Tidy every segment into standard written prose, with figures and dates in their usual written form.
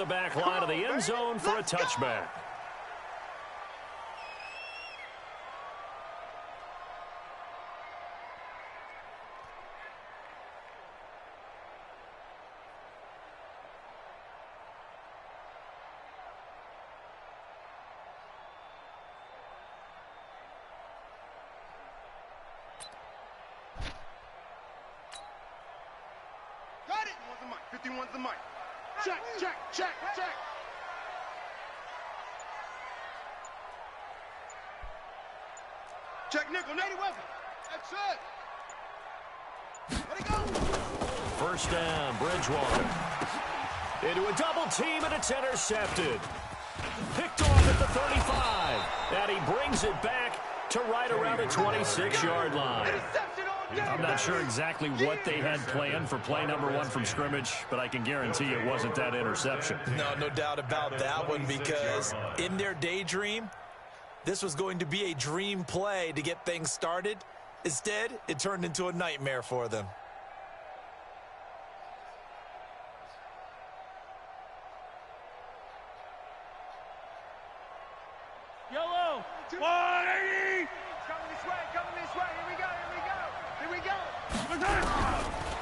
the back line of the end zone for a touchback. Got it. 51's the mic. Check, check, check, check. Check nickel, Nady Welcome. That's it. Let it go. First down, Bridgewater. Into a double team, and it's intercepted. Picked off at the 35. And he brings it back to right around the 26-yard line. I'm not sure exactly what they had planned for play number 1 from scrimmage, but I can guarantee it wasn't that interception. No doubt about that one, because in their daydream, this was going to be a dream play to get things started. Instead, it turned into a nightmare for them. Yellow. 180. Coming this way, coming this way. Here we go, here we go. Here we go.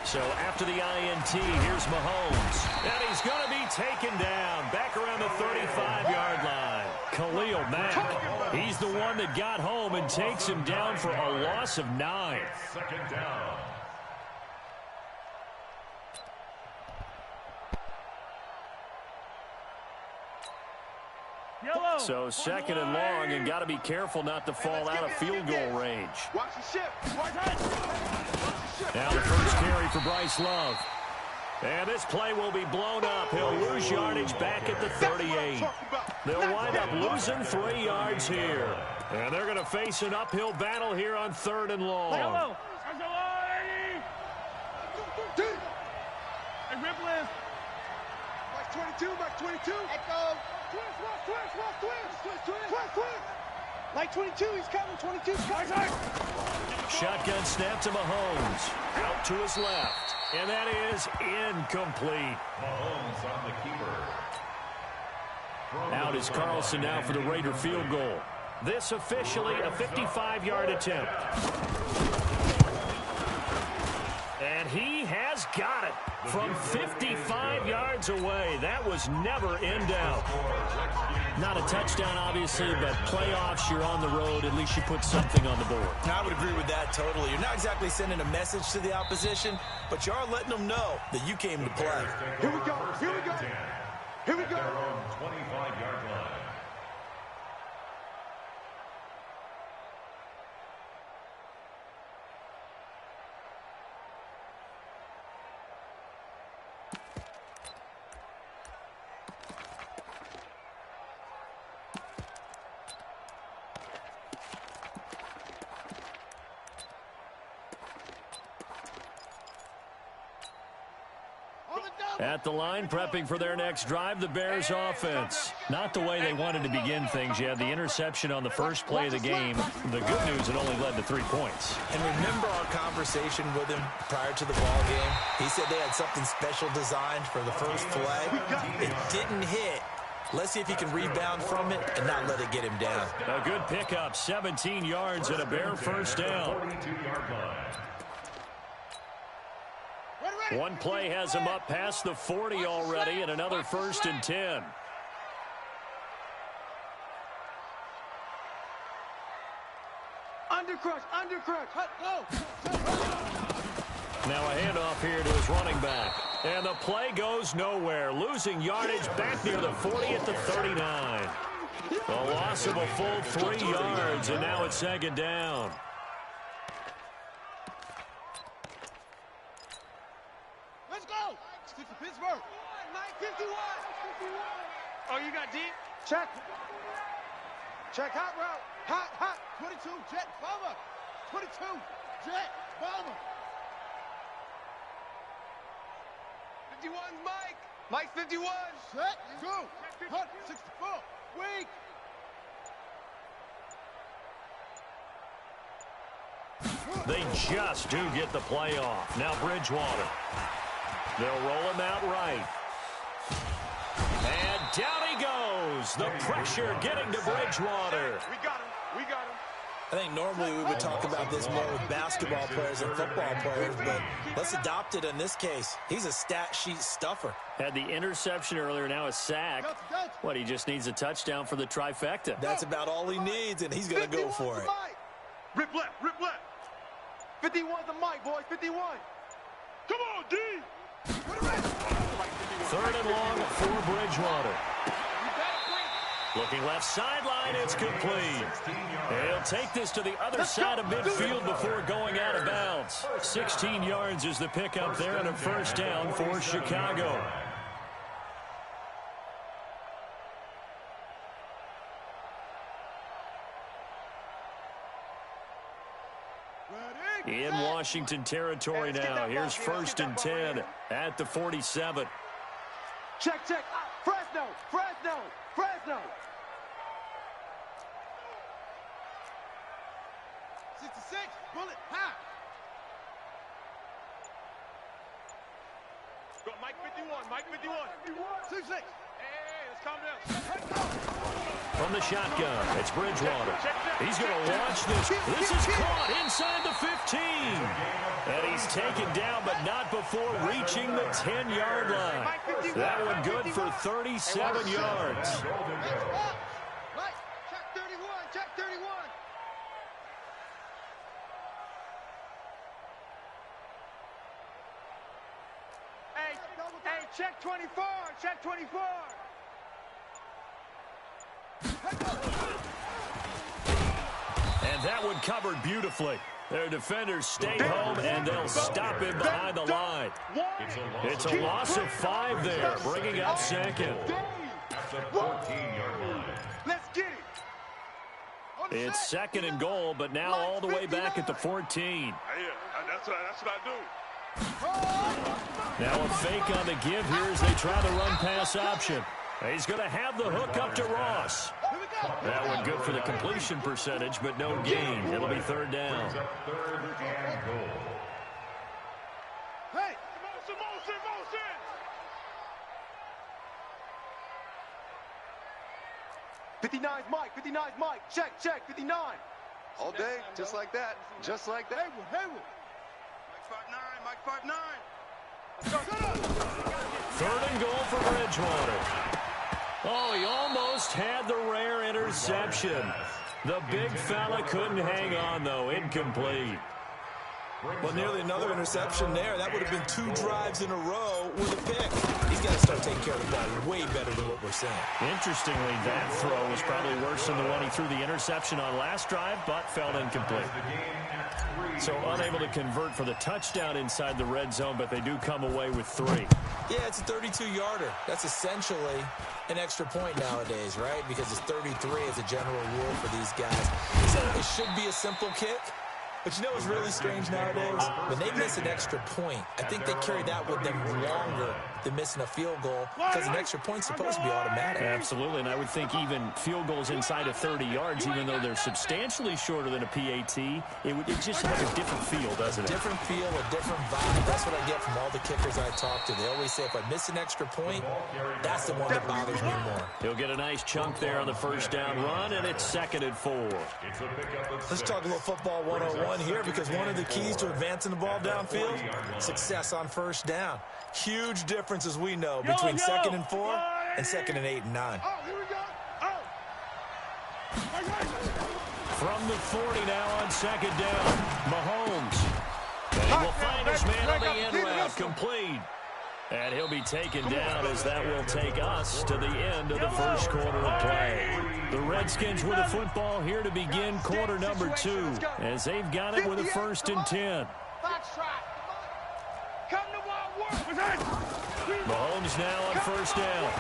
So after the INT, here's Mahomes. And he's going to be taken down back around the 35-yard line. Khalil Mack, he's the one that got home and takes him down for a loss of 9. Second down. So second and long, and got to be careful not to fall out of field goal range. Watch the ship. Watch the ship. Now the first carry for Bryce Love. And this play will be blown up. He'll lose yardage back at the 38. They'll wind up losing 3 yards here. And they're going to face an uphill battle here on 3rd and long. Hey, Ripley. Mike 22, Mike 22. Echo. Twist. Mike 22, he's coming. 22's coming. Shotgun snap to Mahomes. Out to his left. And that is incomplete. Mahomes on the keeper. Out is Carlson now for the Raider field goal. This officially a 55-yard attempt. And he has got it from 55 yards away. That was never in doubt. Not a touchdown, obviously, but playoffs, you're on the road. At least you put something on the board. I would agree with that totally. You're not exactly sending a message to the opposition, but you are letting them know that you came to play. Here we go. Here we go. Here we go. Their own 25-yard line. At the line, prepping for their next drive, the Bears offense. Not the way they wanted to begin things. You had the interception on the first play of the game. The good news, it only led to 3 points. And remember our conversation with him prior to the ball game? He said they had something special designed for the first play. It didn't hit. Let's see if he can rebound from it and not let it get him down. A good pickup, 17 yards and a Bear first down. 42-yard line. One play has him up past the 40 already, and another 1st and 10. Undercrush. Go. Now a handoff here to his running back. And the play goes nowhere, losing yardage back near the 40 at the 39. A loss of a full 3 yards, and now it's 2nd down. Let's go. Stick to Pittsburgh. Mike 51. Oh, you got deep? Check. Hot route. Hot. 22. Jet. Bomber. 22. Jet. Bomber. 51's Mike. Mike 51. Set. Go. Hut. 64. Weak. They just do get the play off. Now Bridgewater. They'll roll him out right. goes. The pressure getting to Bridgewater. We got him. We got him. I think normally we would talk about this more with basketball players and football players, but let's adopt it in this case. He's a stat sheet stuffer. Had the interception earlier, now a sack. What, he just needs a touchdown for the trifecta. That's about all he needs, and he's going to go for it. Rip left, rip left. 51's the mic, boys, 51. Come on, D. 3rd and long for Bridgewater. Looking left sideline, it's complete. He'll take this to the other side of midfield before going out of bounds. 16 yards is the pickup there and a first down for Chicago. In Washington territory now. Here's 1st and 10 at the 47. Check. Fresno. 66, bullet, high. Go, Mike 51. 66. Hey, let's calm down. From the shotgun, it's Bridgewater. He's going to launch this. This is caught inside the 15. And he's taken down, but not before reaching the 10-yard line. That one good for 37 yards. Check 31. Hey, check 24. Check 24. And that one covered beautifully. Their defenders stay home, and they'll stop him behind the line. It's a loss of 5 there, bringing up 2nd. Let's get it. It's 2nd and goal, but now all the way back at the 14. Yeah, that's what I do. Now a fake on the give here as they try the run-pass option. He's going to have the hook up to Ross. That one good for the completion percentage, but no gain. It'll be 3rd down. Hey, motion. 59's Mike. Check, 59. All day, just like that. Haywood. Mike 5'9. Let's go. 3rd and goal for Bridgewater. Oh, he almost had the rare interception. The big fella couldn't hang on, though. Incomplete. Well, nearly another interception there. That would have been 2 drives in a row with a pick. He's got to start taking care of the ball way better than what we're seeing. Interestingly, that throw was probably worse than the one he threw the interception on last drive, but fell incomplete. So unable to convert for the touchdown inside the red zone, but they do come away with 3. Yeah, it's a 32-yarder. That's essentially an extra point nowadays, right? Because it's 33 as a general rule for these guys. So it should be a simple kick. But you know what's really strange nowadays? When they miss an extra point, I think they carry that with them longer than missing a field goal because an extra point's supposed to be automatic. Absolutely, and I would think even field goals inside of 30 yards, even though they're substantially shorter than a PAT, it just has a different feel, doesn't it? Different feel, a different vibe. That's what I get from all the kickers I talk to. They always say if I miss an extra point, that's the one that bothers me more. He'll get a nice chunk there on the first down run, and it's 2nd and 4. Let's talk a little football 101 here, because one of the keys to advancing the ball downfield, success on first down. Huge difference, as we know, between 2nd and 4 and 2nd and 8 and 9. Oh, here we go. From the 40 now on 2nd down, Mahomes. And he will find his man on the end route, complete. And he'll be taken down as that will take us to the end of the first quarter of play. The Redskins with the football here to begin quarter number 2, as they've got it with a 1st and 10. Mahomes now on first down.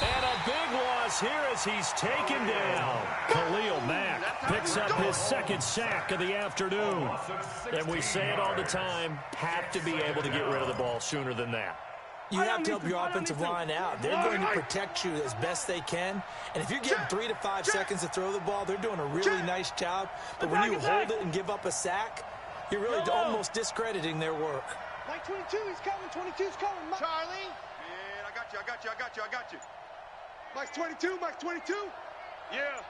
And a big loss here as he's taken down. Khalil Mack picks up his 2nd sack of the afternoon. And we say it all the time, have to be able to get rid of the ball sooner than that. You have to help your offensive line out. They're going to protect you as best they can. And if you're getting 3 to 5 seconds to throw the ball, they're doing a really nice job. But when you hold it and give up a sack, you're really almost discrediting their work. Mike 22, he's coming. 22's coming. Charlie. Man, I got you. Mike's 22, Mike's 22. Yeah.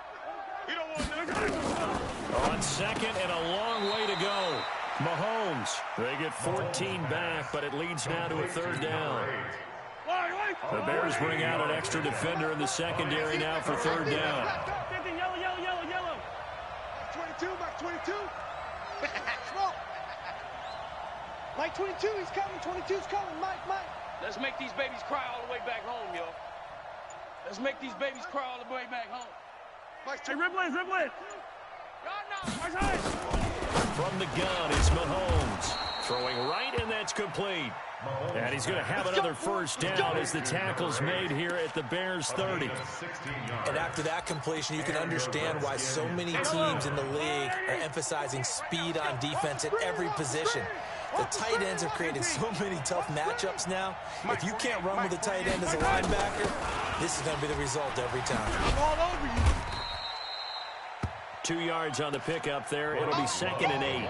You don't want to. On second and a long way to go. Mahomes, they get 14 back, but it leads now to a third down. The Bears bring out an extra defender in the secondary now for third down. Yellow. 22, Mike 22. Smoke. Mike 22, he's coming. 22's coming. Mike. Let's make these babies cry all the way back home, yo. Let's make these babies cry all the way back home. Mike's Hey, rip it. From the gun, it's Mahomes. Throwing right, and that's complete. And he's going to have another first down as the tackle's made here at the Bears 30. And after that completion, you can understand why so many teams in the league are emphasizing speed on defense at every position. The tight ends have created so many tough matchups now. If you can't run with a tight end as a linebacker, this is going to be the result every time. I'm all over you. 2 yards on the pickup there. It'll be 2nd and 8.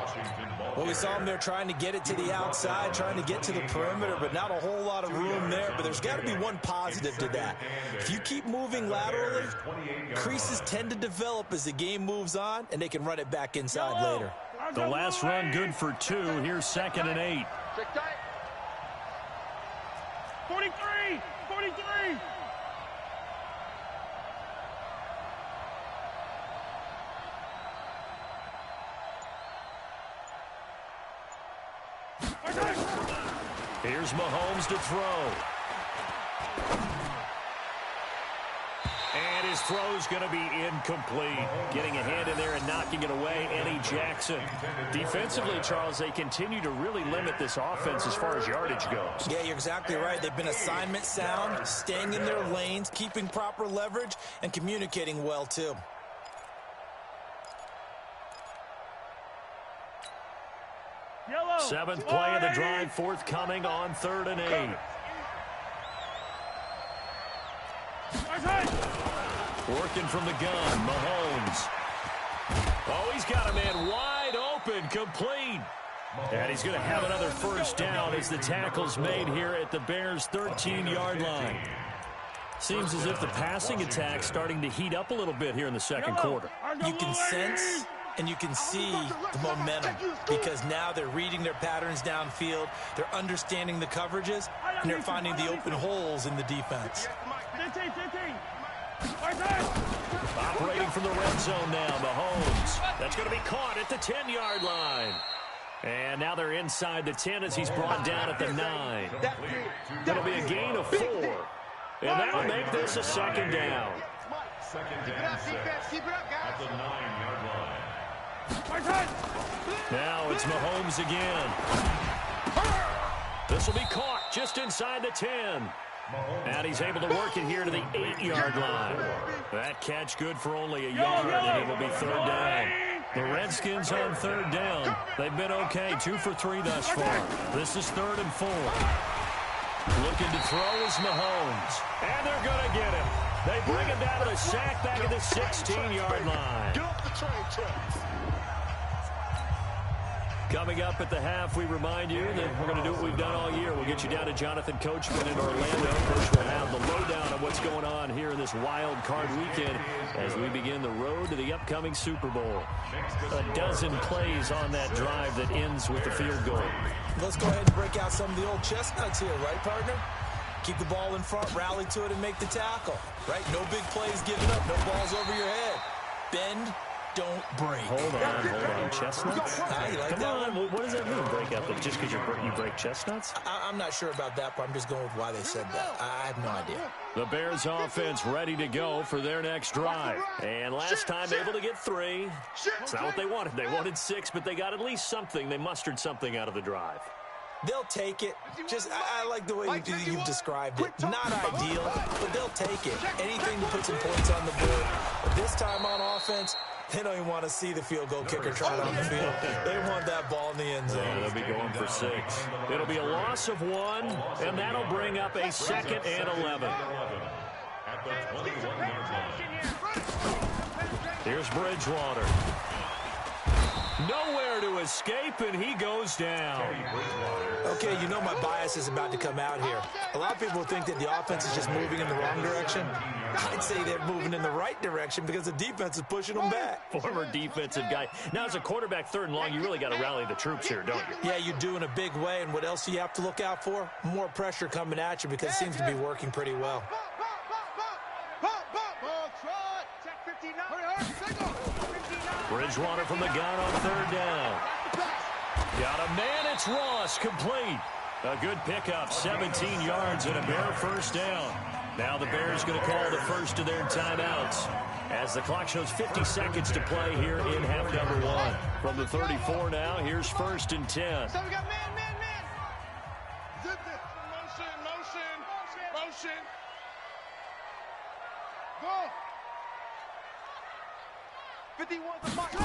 Well, we saw them there trying to get it to the outside, trying to get to the perimeter, but not a whole lot of room there. But there's got to be one positive to that. If you keep moving laterally, creases tend to develop as the game moves on, and they can run it back inside later. The last run good for 2. Here's 2nd and 8. 43. Here's Mahomes to throw. And his throw's going to be incomplete. Getting a hand in there and knocking it away, Eddie Jackson. Defensively, Charles, they continue to really limit this offense as far as yardage goes. Yeah, you're exactly right. They've been assignment sound, staying in their lanes, keeping proper leverage, and communicating well, too. Seventh play of the drive forthcoming on 3rd and 8. Working from the gun, Mahomes. Oh, he's got a man wide open, complete. And he's going to have another first down as the tackle's made here at the Bears' 13-yard line. Seems as if the passing attack's starting to heat up a little bit here in the second quarter. You can sense and you can see the momentum because now they're reading their patterns downfield, they're understanding the coverages, and they're finding the open holes in the defense. Operating from the red zone now, Mahomes. That's going to be caught at the 10-yard line. And now they're inside the 10 as he's brought down at the 9. It'll be a gain of 4. And that'll make this a second down. At the 9-yard line. Now it's Mahomes again. This will be caught just inside the 10. And he's able to work it here to the 8-yard line. That catch good for only a yard, and it will be 3rd down. The Redskins on 3rd down. They've been okay, 2 for 3 thus far. This is 3rd and 4. Looking to throw is Mahomes. And they're going to get him. They bring him down to the sack back at the 16-yard line. Get off the train tracks. Coming up at the half, we remind you that we're going to do what we've done all year. We'll get you down to Jonathan Coachman in Orlando. First, we'll have the lowdown of what's going on here in this wild card weekend as we begin the road to the upcoming Super Bowl. A dozen plays on that drive that ends with the field goal. Let's go ahead and break out some of the old chestnuts here, right, partner? Keep the ball in front, rally to it, and make the tackle, right? No big plays given up, no balls over your head. Bend, don't break. Hold on. Chestnuts? You like Come that on. one? What does that mean, break out? Just because you break chestnuts? I'm not sure about that, but I'm just going with why they said that. I have no idea. The Bears offense ready to go for their next drive. And last time able to get 3. It's not what they wanted. They wanted 6, but they got at least something. They mustered something out of the drive. They'll take it. I like the way you've described it. Not ideal, but they'll take it. Anything to put some points on the board. But this time on offense, they don't even want to see the field goal kicker trot on the field. They want that ball in the end zone. Yeah, they'll be going for 6. It'll be a loss of 1, and that'll bring up a 2nd and 11. At the 21-yard line. Here's Bridgewater. Nowhere to escape, and he goes down. Okay, you know my bias is about to come out here. A lot of people think that the offense is just moving in the wrong direction. I'd say they're moving in the right direction because the defense is pushing them back. Former defensive guy. Now, as a quarterback, 3rd and long, you really got to rally the troops here, don't you? Yeah, you do in a big way, and what else do you have to look out for? More pressure coming at you because it seems to be working pretty well. Bridgewater from the gun on 3rd down. Got a man, it's Ross, complete. A good pickup, 17 yards and a Bear 1st down. Now the Bears going to call the first of their timeouts as the clock shows 50 seconds to play here in half number 1. From the 34 now, here's 1st and 10. So we got man. Zip it. Motion. Go. 51 the mark.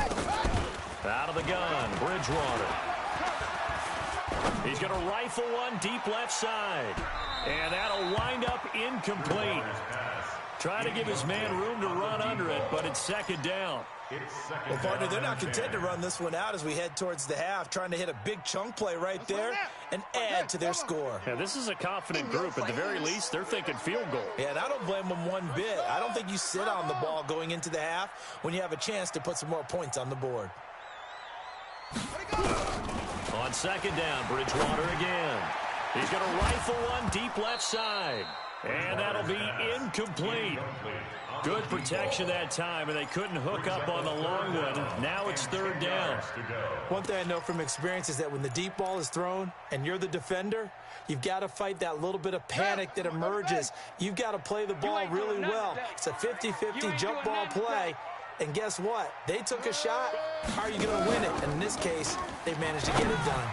Out of the gun, Bridgewater. He's going to rifle one deep left side. And that'll wind up incomplete. Trying to give his man room to run under it, but it's 2nd down. Well, partner, they're not content to run this one out as we head towards the half, trying to hit a big chunk play right there and add to their score. Yeah, this is a confident group. At the very least, they're thinking field goal. Yeah, and I don't blame them one bit. I don't think you sit on the ball going into the half when you have a chance to put some more points on the board. On 2nd down, Bridgewater again. He's going to rifle one deep left side. And that'll be incomplete. Good protection that time, and they couldn't hook up on the long one. Now it's 3rd down. One thing I know from experience is that when the deep ball is thrown and you're the defender, you've got to fight that little bit of panic that emerges. You've got to play the ball really well. It's a 50-50 jump ball play. And guess what? They took a shot. How are you going to win it? And in this case, they managed to get it done.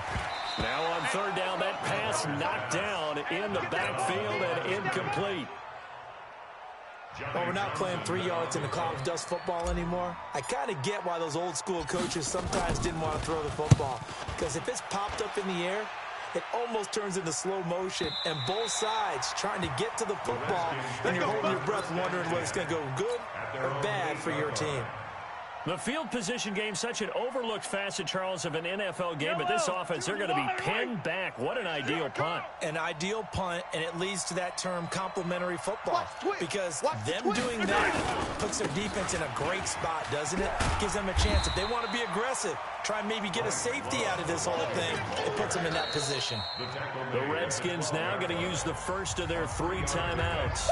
Now on 3rd down, that pass knocked down in the backfield and incomplete. Well, we're not playing 3 yards in the cloud of dust football anymore. I kind of get why those old school coaches sometimes didn't want to throw the football. Because if it's popped up in the air, it almost turns into slow motion, and both sides trying to get to the football, and you're holding your breath wondering whether it's going to go good or bad for your team. The field position game, such an overlooked facet, Charles, of an NFL game. But this offense, they're going to be pinned back. What an ideal punt. An ideal punt, and it leads to that term complementary football. Because them doing that puts their defense in a great spot, doesn't it? Gives them a chance. If they want to be aggressive, try and maybe get a safety out of this whole thing, it puts them in that position. The Redskins now going to use the first of their 3 timeouts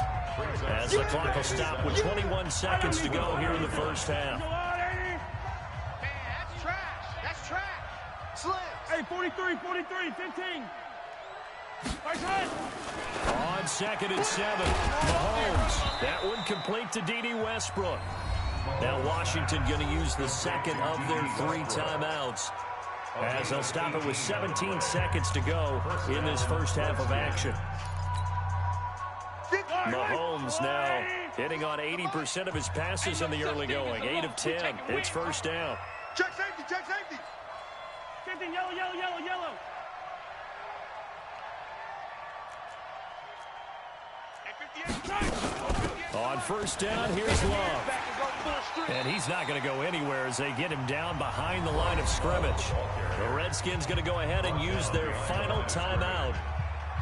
as the clock will stop with 21 seconds to go here in the first half. Hey, 43, 15. On 2nd and 7, Mahomes. That one complete to D.D. Westbrook. Now Washington going to use the 2nd of their 3 timeouts as they'll stop it with 17 seconds to go in this first half of action. Mahomes now hitting on 80% of his passes in the early going. 8 of 10. It's 1st down. Check safety. 15, yellow. On 1st down, here's Love. And he's not going to go anywhere as they get him down behind the line of scrimmage. The Redskins going to go ahead and use their final timeout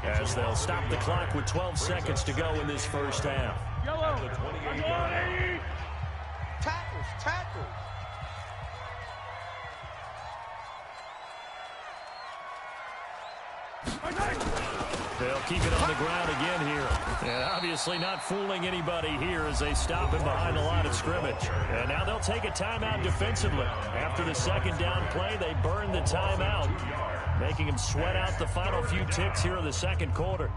as they'll stop the clock with 12 seconds to go in this first half. Tackles. They'll keep it on the ground again here. And obviously not fooling anybody here as they stop him behind the line of scrimmage. And now they'll take a timeout defensively. After the 2nd down play, they burn the timeout, making him sweat out the final few ticks here in the 2nd quarter.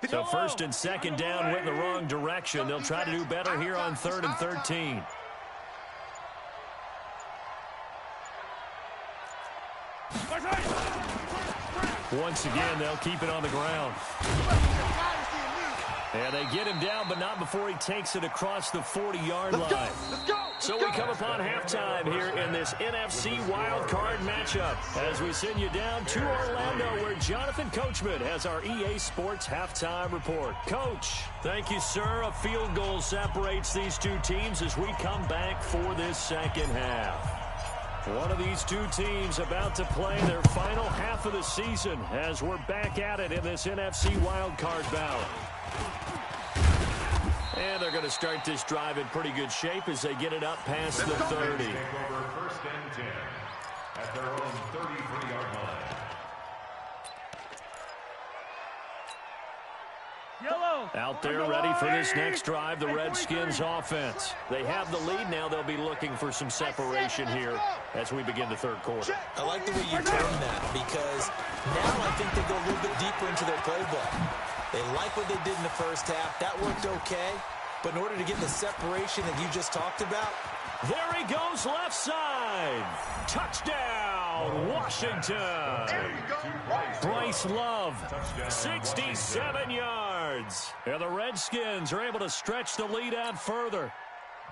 So 1st and 2nd down went in the wrong direction. They'll try to do better here on 3rd and 13. Once again, they'll keep it on the ground. And they get him down, but not before he takes it across the 40-yard line. Let's go. So we come upon halftime here in this NFC wildcard matchup as we send you down to Orlando where Jonathan Coachman has our EA Sports halftime report. Coach, thank you, sir. A field goal separates these two teams as we come back for this second half. One of these two teams about to play their final half of the season as we're back at it in this NFC wildcard bout. And they're going to start this drive in pretty good shape as they get it up past the 30. Take over first and 10 at their own 33-yard line. Yellow. Out there ready for this next drive, the Redskins offense. They have the lead now. They'll be looking for some separation here as we begin the third quarter. I like the way you term that because now I think they go a little bit deeper into their playbook. They like what they did in the first half. That worked okay. But in order to get the separation that you just talked about, there he goes left side. Touchdown, Washington. Bryce Love, 67 yards. And the Redskins are able to stretch the lead out further.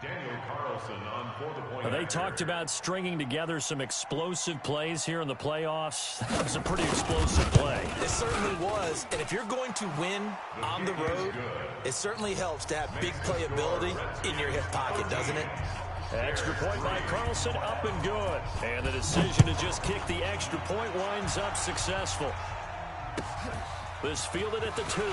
Daniel Carlson on for the point. They talked about stringing together some explosive plays here in the playoffs. That was a pretty explosive play. it certainly was. And if you're going to win on the road, it certainly helps to have big playability in your hip pocket, doesn't it? Extra point by Carlson, up and good. And the decision to just kick the extra point winds up successful. This fielded at the 2.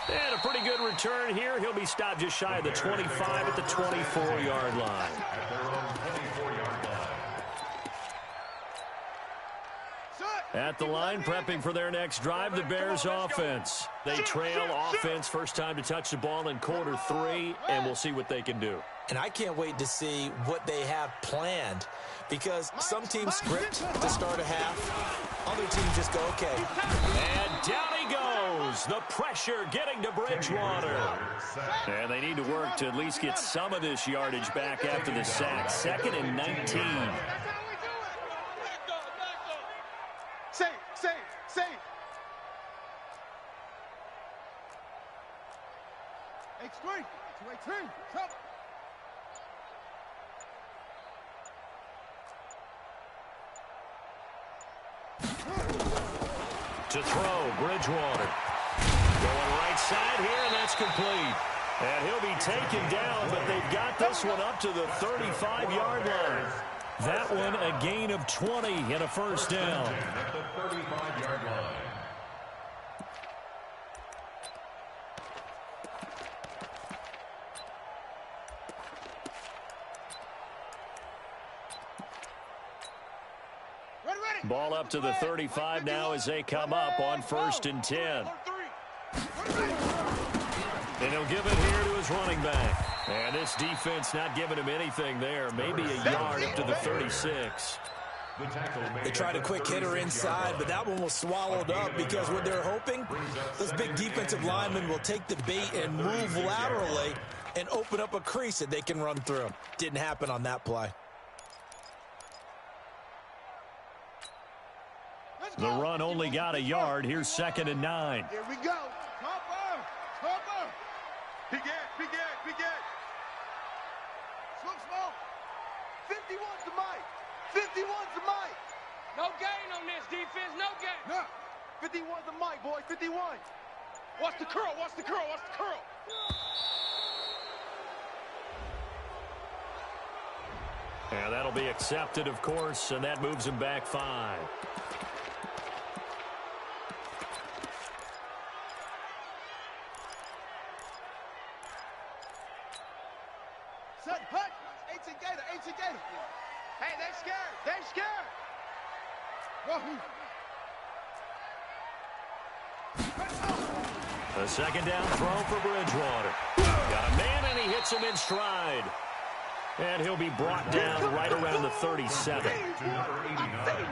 And a pretty good return here. He'll be stopped just shy of the 25 at the 24-yard line. At their own 24-yard line. At the line, prepping for their next drive, the Bears offense. They trail offense, first time to touch the ball in quarter 3, and we'll see what they can do. And I can't wait to see what they have planned because some teams script to start a half. Other teams just go, okay. And down he goes. The pressure getting to Bridgewater. And they need to work to at least get some of this yardage back after the sack. 2nd and 19. Safe. X3, 218, come. To throw, Bridgewater. Going right side here, and that's complete. And he'll be taken down, but they've got this one up to the 35-yard line. That one a gain of 20 and a first down. At the 35-yard line. Ball up to the 35 now as they come up on 1st and 10. And he'll give it here to his running back. And this defense not giving him anything there. Maybe a yard up to the 36. They tried a quick hitter inside, but that one was swallowed up because what they're hoping, those big defensive linemen will take the bait and move laterally and open up a crease that they can run through. Didn't happen on that play. The run only got a yard. Here's 2nd and 9. Here we go. Cover. Big Ed. Smoke. 51's the mic. No gain on this defense, no gain. Nah. 51's the mic, boy. 51. Watch the curl. And that'll be accepted, of course, and that moves him back 5. Set, hut. 18 Gator. Hey, they scared. Wahoo. A 2nd down throw for Bridgewater. Got a man, and he hits him in stride. And he'll be brought down right around the 37.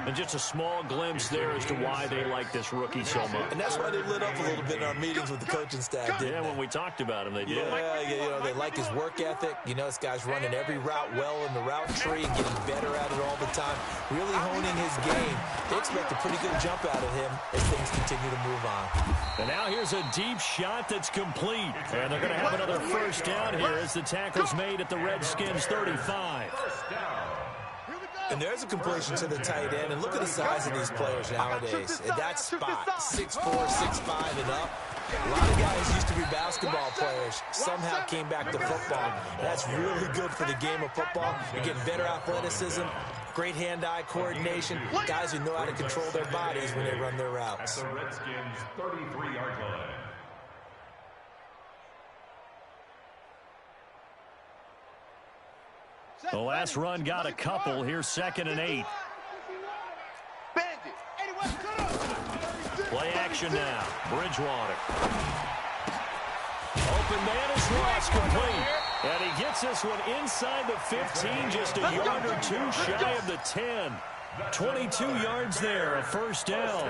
And just a small glimpse there as to why they like this rookie so much. And that's why they lit up a little bit in our meetings with the coaching staff, didn't they? When we talked about him, they did. Yeah, you know, they like his work ethic. You know, this guy's running every route well in the route tree and getting better at it all the time, really honing his game. They expect a pretty good jump out of him as things continue to move on. And now here's a deep shot that's complete. And they're going to have another first down here as the tackle's made at the Redskins' 35. And there's a completion to the tight end. And look at the size of these players nowadays. At that spot, 6'4", 6'5", and up. A lot of guys used to be basketball players, somehow came back to football. That's really good for the game of football. You're getting better athleticism, great hand-eye coordination, guys who know how to control their bodies when they run their routes. At the Redskins' 33-yard line. The last run got a couple. Here's 2nd and 8. Play action now. Bridgewater. Open man is Ross, complete. And he gets this one inside the 15, just a yard or two shy of the 10. 22 yards there, a first down.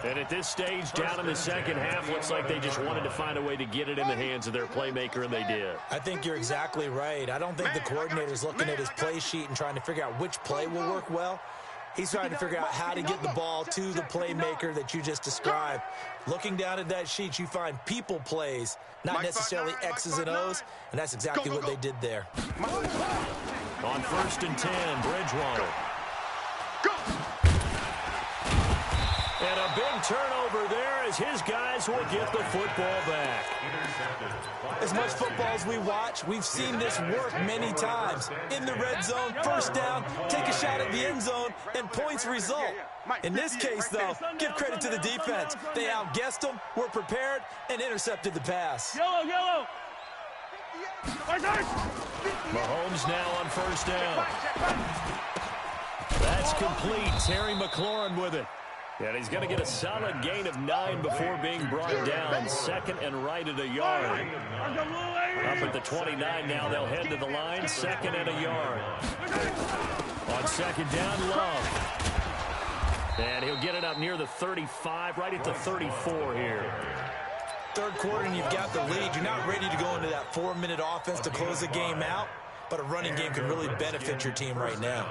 And at this stage, down in the second half, looks like they just wanted to find a way to get it in the hands of their playmaker, and they did. I think you're exactly right. I don't think the coordinator's looking at his play sheet and trying to figure out which play will work well. He's trying to figure out how to get the ball to the playmaker that you just described. Looking down at that sheet, you find people plays, not necessarily X's and O's, and that's exactly what they did there. On 1st and 10, Bridgewater. And a big turnover there as his guys will get the football back. As much football as we watch, we've seen this work many times. In the red zone, first down, take a shot at the end zone, and points result. In this case, though, give credit to the defense. They outguessed them, were prepared, and intercepted the pass. Yellow. Mahomes now on first down. That's complete. Terry McLaurin with it. And he's going to get a solid gain of 9 before being brought down. 2nd and right at a yard. Up at the 29 now, they'll head to the line. 2nd and a yard. On 2nd down, Love. And he'll get it up near the 35, right at the 34 here. Third quarter and you've got the lead. You're not ready to go into that 4-minute offense to close the game out, but a running game could really benefit your team right now.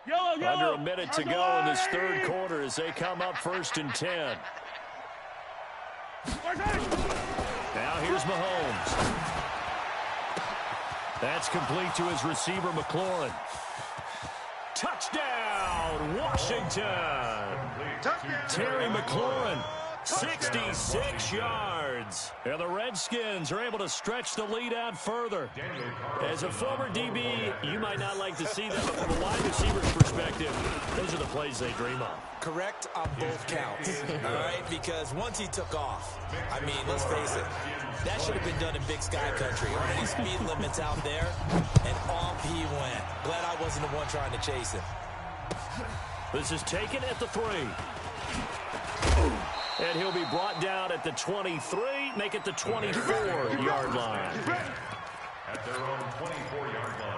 Under a minute to go in this third quarter as they come up 1st and 10. Now here's Mahomes. That's complete to his receiver, McLaurin. Touchdown, Washington. Terry McLaurin, 66 yards. And the Redskins are able to stretch the lead out further. As a former DB, you might not like to see that, but from a wide receiver's perspective, those are the plays they dream of. Correct on both counts, all right? Because once he took off, I mean, let's face it, that should have been done in Big Sky Country. Aren't any speed limits out there? And off he went. Glad I wasn't the one trying to chase him. This is taken at the 3. And he'll be brought down at the 23, make it the 24-yard line. At their own 24-yard line.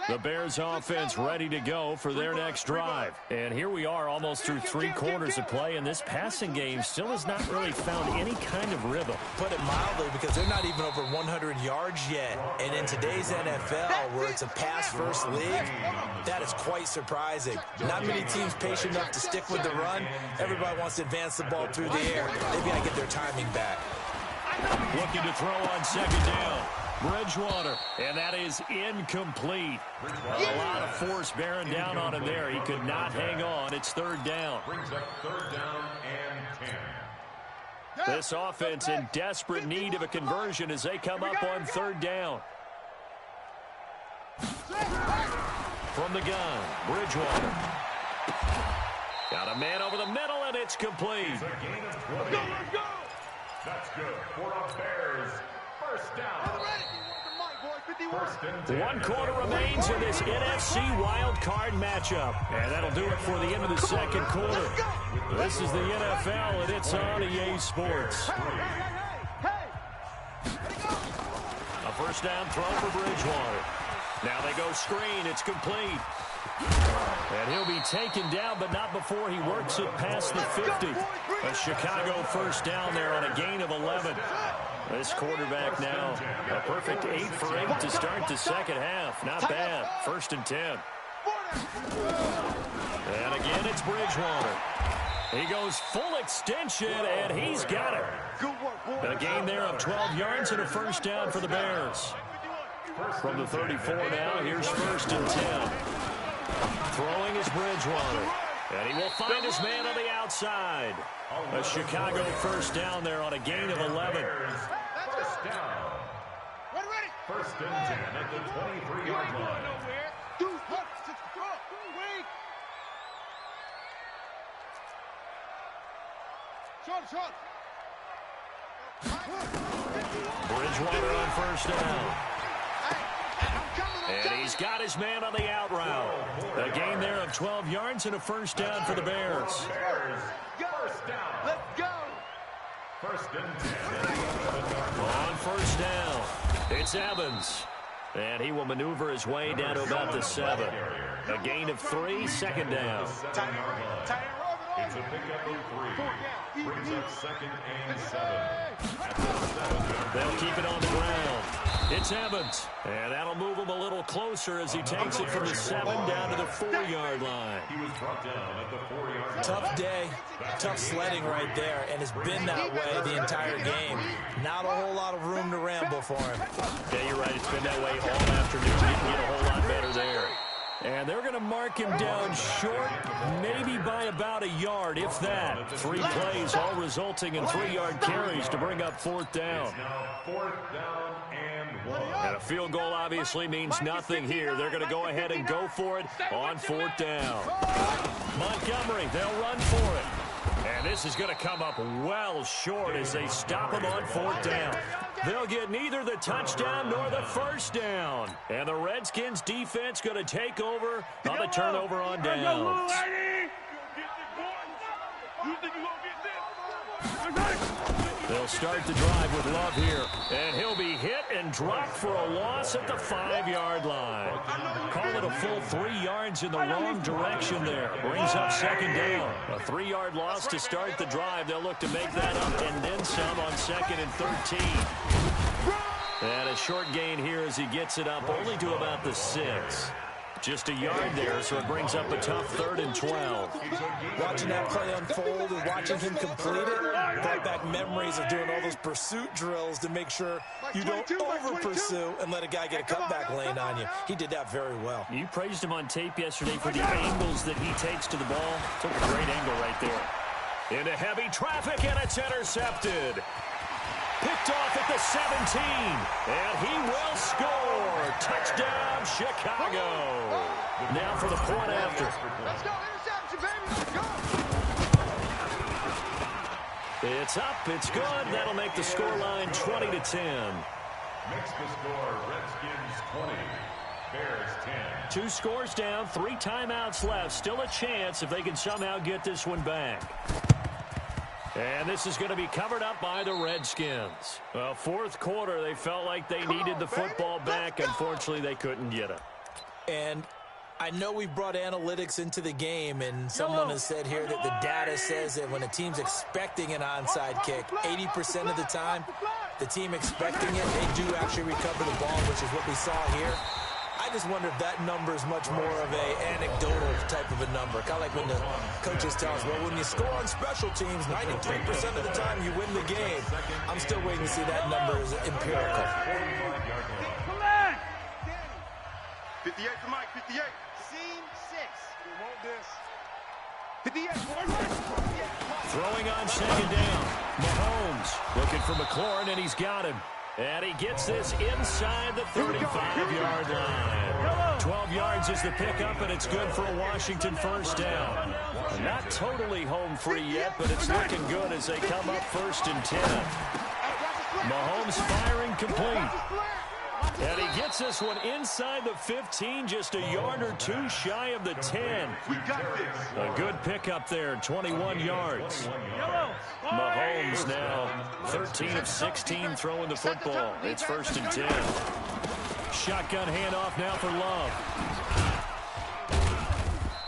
The Bears offense ready to go for their next drive. And here we are almost through 3 quarters of play, and this passing game still has not really found any kind of rhythm. Put it mildly, because they're not even over 100 yards yet. And in today's NFL, where it's a pass-first league, that is quite surprising. Not many teams patient enough to stick with the run. Everybody wants to advance the ball through the air. They've got to get their timing back. Looking to throw on 2nd down. Bridgewater, and that is incomplete. A lot of force bearing down on him there. He could not hang on. It's 3rd down. Brings up 3rd down and 10. This offense in desperate need of a conversion as they come up on 3rd down. From the gun, Bridgewater. Got a man over the middle, and it's complete. It's a gain of 20. That's good for the Bears. First down. 1 quarter remains in this NFC wild card matchup. And that'll do it for the end of the second quarter. This is the NFL, and it's on EA Sports. A first down throw for Bridgewater. Now they go screen. It's complete. And he'll be taken down, but not before he works it past the 50. A Chicago first down there on a gain of 11. This quarterback now, a perfect 8 for 8 to start the second half. Not bad. 1st and 10. And again, it's Bridgewater. He goes full extension, and he's got it. A gain there of 12 yards and a first down for the Bears. From the 34 now, here's 1st and 10. Throwing is Bridgewater. And he will find his man on the outside. A Chicago first down there on a gain of 11. First down. 1st and 10 at the 23-yard line. Bridgewater on first down. And he's got his man on the out route. A gain there of 12 yards and a first down for the Bears. First down. Let's go. 1st and 10. On first down, it's Evans. And he will maneuver his way down to about the 7. A gain of 3, 2nd down. It's a pickup of 3. Brings up 2nd and 7. They'll keep it on the ground. It's Evans. And that'll move him a little closer as he takes it from the 7 down to the 4-yard line. He was brought down at the 4-yard line. Tough day, tough sledding right there, and it's been that way the entire game. Not a whole lot of room to ramble for him. Yeah, you're right. It's been that way all afternoon. Didn't get a whole lot better there. And they're going to mark him down short, maybe by about a yard, if that. 3 plays, all resulting in 3-yard carries to bring up 4th down. It's now 4th down and 1. And a field goal obviously means nothing here. They're going to go ahead and go for it on 4th down. Montgomery, they'll run for it. And this is going to come up well short as they stop him on 4th down. They'll get neither the touchdown nor the first down. And the Redskins defense going to take over on the turnover on downs. They'll start the drive with Love here. And he'll be hit and dropped for a loss at the 5-yard line. Call it a full 3 yards in the wrong direction there. Brings up 2nd down. A 3-yard loss to start the drive. They'll look to make that up and then some on 2nd and 13. And a short gain here as he gets it up only to about the 6. Just a yard there, so it brings up a tough 3rd and 12. Watching that play unfold and watching him complete it brought back memories of doing all those pursuit drills to make sure you don't over-pursue and let a guy get a cutback lane on you. He did that very well. You praised him on tape yesterday for the angles that he takes to the ball. Took a great angle right there. Into heavy traffic, and it's intercepted. Picked off at the 17, and he will score. Touchdown, Chicago. Now for the point after. Let's go, interception, baby. Let's go. It's up, it's good. That'll make the scoreline 20-10. Makes the score Redskins 20, Bears 10. 2 scores down, 3 timeouts left. Still a chance if they can somehow get this one back. And this is going to be covered up by the Redskins. Well, 4th quarter, they felt like they needed the football back. Unfortunately, they couldn't get it. And I know we brought analytics into the game, and someone has said here that the data says that when a team's expecting an onside kick, 80% of the time, the team expecting it, they do actually recover the ball, which is what we saw here. I just wonder if that number is much more of a anecdotal type of a number. Kind of like when the coaches tell us, well, when you score on special teams, 93% of the time you win the game. I'm still waiting to see that number is empirical. 58 for Mike, 58. Scene 6. We want this. 58. Throwing on 2nd down. Mahomes looking for McLaurin, and he's got him. And he gets this inside the 35-yard line. 12 yards is the pickup, and it's good for a Washington first down. Not totally home free yet, but it's looking good as they come up 1st and 10. Mahomes firing complete. And he gets this one inside the 15, just a yard or two shy of the 10. A good pickup there, 21 yards. Mahomes now 13 of 16 throwing the football. It's 1st and 10. Shotgun handoff now for Love.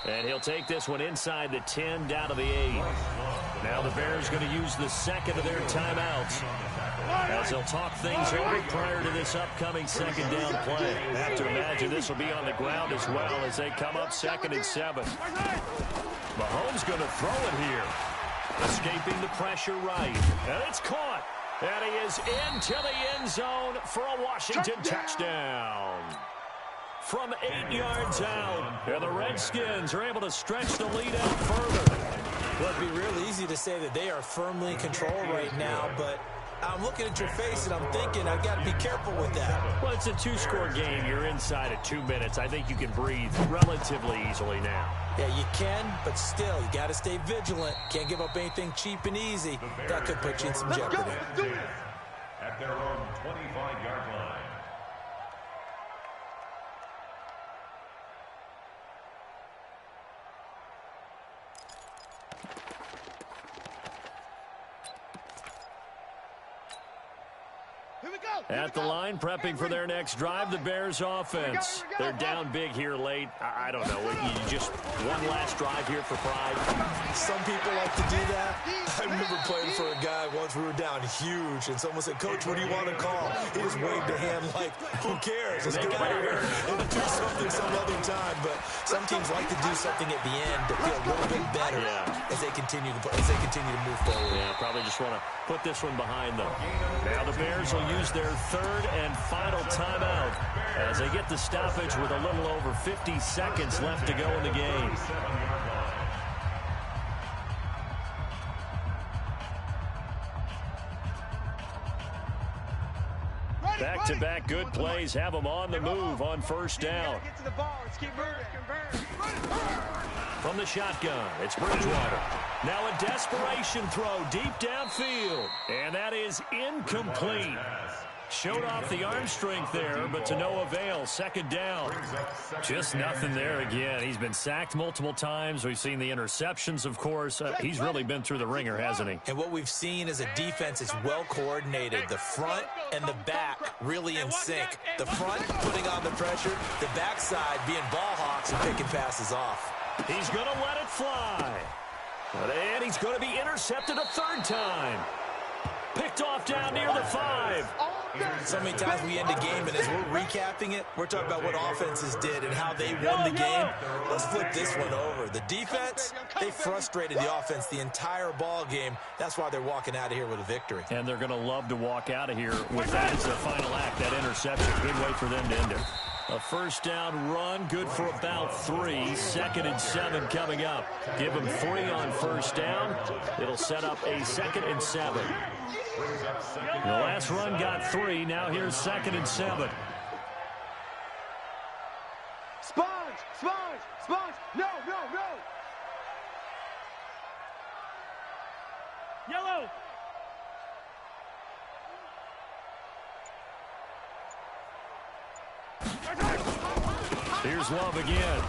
And he'll take this one inside the 10, down to the 8. Now the Bears going to use the second of their timeouts as they'll talk things over prior to this upcoming 2nd down play. I have to imagine this will be on the ground as well as they come up 2nd and 7. Mahomes going to throw it here. Escaping the pressure right. And it's caught. And he is into the end zone for a Washington touchdown. From 8 yards out. And the Redskins are able to stretch the lead out further. Well, it'd be real easy to say that they are firmly in control right now, but I'm looking at your face and I'm thinking I've got to be careful with that. Well, it's a 2-score game. You're inside of 2 minutes. I think you can breathe relatively easily now. Yeah, you can, but still, you got to stay vigilant. Can't give up anything cheap and easy. That could put you in some jeopardy. At their own 25-yard line. At the line, prepping for their next drive, the Bears offense. They're down big here late. I don't know. You just one last drive here for pride. Some people like to do that. I remember playing for a guy once. We were down huge, and someone said, "Coach, what do you want to call?" He just waved a hand like, "Who cares? Let's get out of here and do something some other time." But some teams like to do something at the end to feel a little bit better as they continue to move forward. Yeah, probably just want to put this one behind them. Now the Bears will use their 3rd and final timeout as they get the stoppage with a little over 50 seconds left to go in the game. Back-to-back good plays have them on the move on 1st down. From the shotgun, it's Bridgewater. Now a desperation throw deep downfield. And that is incomplete. Showed off the arm strength there, but to no avail. 2nd down. Just nothing there again. He's been sacked multiple times. We've seen the interceptions, of course. He's really been through the ringer, hasn't he? And what we've seen is a defense that's well coordinated. The front and the back really in sync. The front putting on the pressure. The backside being ball hawks and picking passes off. He's going to let it fly. And he's going to be intercepted a 3rd time. Picked off down near the 5. So many times we end a game, and as we're recapping it, we're talking about what offenses did and how they won the game. Let's flip this one over. The defense, they frustrated the offense the entire ball game. That's why they're walking out of here with a victory. And they're going to love to walk out of here with that as the final act, that interception. Good way for them to end it. A 1st down run, good for about 3. 2nd and 7 coming up. Give them 3 on 1st down. It'll set up a 2nd and 7. The last run got 3. Now here's 2nd and 7. Sponge! No! Yellow! Here's Love again.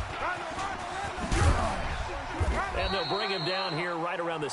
And they'll bring him down here right around the